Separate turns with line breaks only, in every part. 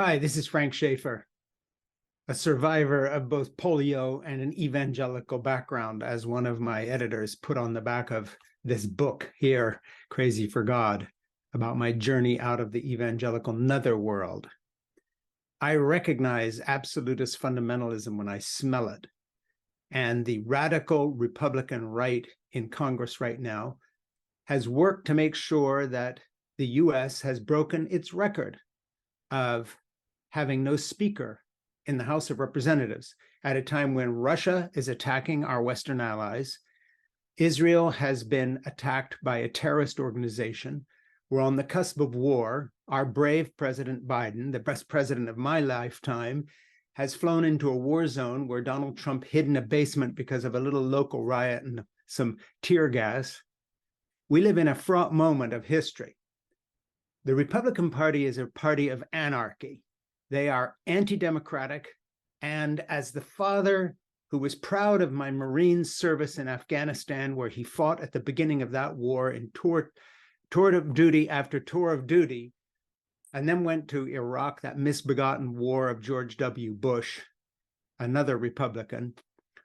Hi, this is Frank Schaefer, a survivor of both polio and an evangelical background, as one of my editors put on the back of this book here, Crazy for God, about my journey out of the evangelical netherworld. I recognize absolutist fundamentalism when I smell it. And the radical Republican right in Congress right now has worked to make sure that the US has broken its record of having no speaker in the House of Representatives at a time when Russia is attacking our Western allies. Israel has been attacked by a terrorist organization. We're on the cusp of war. Our brave President Biden, the best president of my lifetime, has flown into a war zone where Donald Trump hid in a basement because of a little local riot and some tear gas. We live in a fraught moment of history. The Republican Party is a party of anarchy. They are anti-democratic, and as the father who was proud of my Marine service in Afghanistan, where he fought at the beginning of that war in tour of duty after tour of duty, and then went to Iraq, that misbegotten war of George W. Bush, another Republican,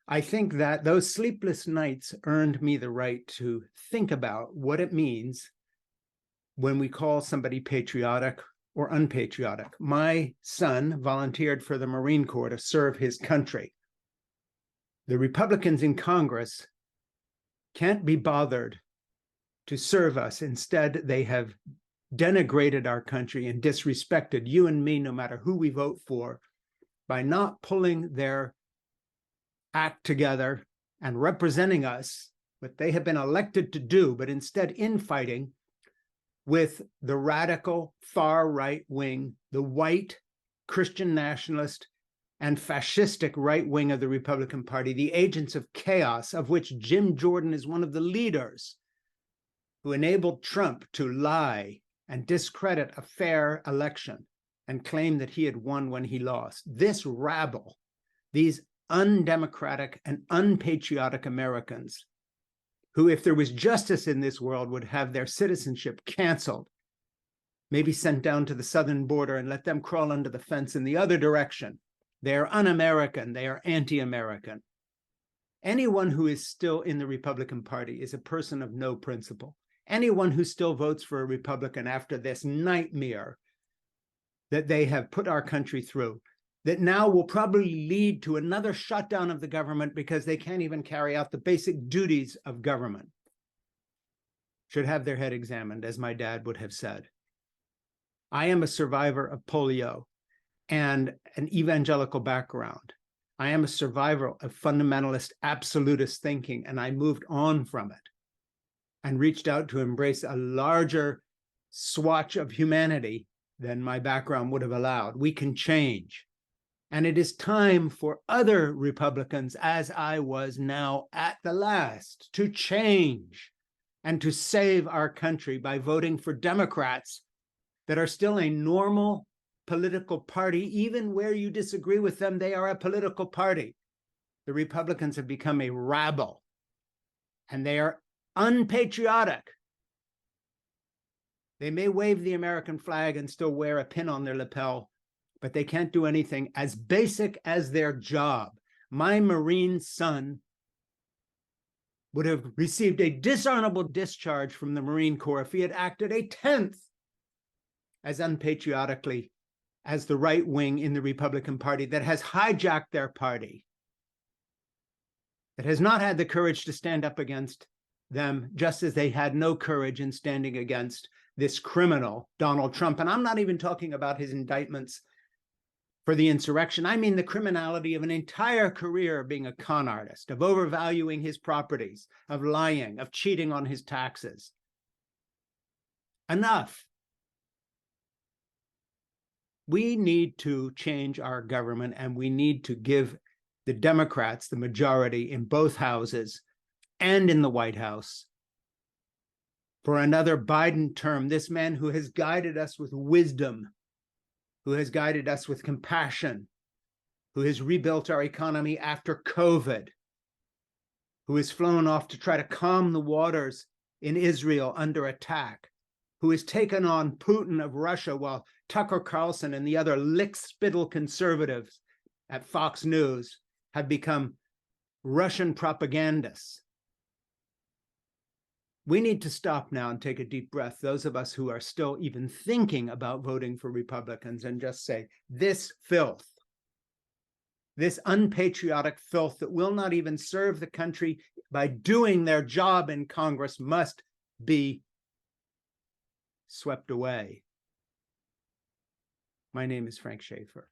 I think that those sleepless nights earned me the right to think about what it means when we call somebody patriotic or unpatriotic. My son volunteered for the Marine Corps to serve his country. The Republicans in Congress can't be bothered to serve us. Instead, they have denigrated our country and disrespected you and me, no matter who we vote for, by not pulling their act together and representing us, what they have been elected to do, but instead infighting with the radical far right wing, the white Christian nationalist and fascistic right wing of the Republican Party, the agents of chaos, of which Jim Jordan is one of the leaders, who enabled Trump to lie and discredit a fair election and claim that he had won when he lost. This rabble, these undemocratic and unpatriotic Americans, who, if there was justice in this world, would have their citizenship canceled, maybe sent down to the southern border and let them crawl under the fence in the other direction. They are un-American. They are anti-American. Anyone who is still in the Republican Party is a person of no principle. Anyone who still votes for a Republican after this nightmare that they have put our country through, that now will probably lead to another shutdown of the government because they can't even carry out the basic duties of government, should have their head examined, as my dad would have said. I am a survivor of polio and an evangelical background. I am a survivor of fundamentalist, absolutist thinking, and I moved on from it and reached out to embrace a larger swatch of humanity than my background would have allowed. We can change. And it is time for other Republicans, as I was now at the last, to change and to save our country by voting for Democrats that are still a normal political party. Even where you disagree with them, they are a political party. The Republicans have become a rabble, and they are unpatriotic. They may wave the American flag and still wear a pin on their lapel, but they can't do anything as basic as their job. My Marine son would have received a dishonorable discharge from the Marine Corps if he had acted a tenth as unpatriotically as the right wing in the Republican Party that has hijacked their party, that has not had the courage to stand up against them, just as they had no courage in standing against this criminal, Donald Trump. And I'm not even talking about his indictments for the insurrection. I mean the criminality of an entire career of being a con artist, of overvaluing his properties, of lying, of cheating on his taxes. Enough. We need to change our government, and we need to give the Democrats the majority in both houses and in the White House for another Biden term. This man who has guided us with wisdom, who has guided us with compassion, who has rebuilt our economy after COVID, who has flown off to try to calm the waters in Israel under attack, who has taken on Putin of Russia while Tucker Carlson and the other lick-spittle conservatives at Fox News have become Russian propagandists. We need to stop now and take a deep breath, those of us who are still even thinking about voting for Republicans, and just say, this filth, this unpatriotic filth that will not even serve the country by doing their job in Congress, must be swept away. My name is Frank Schaefer.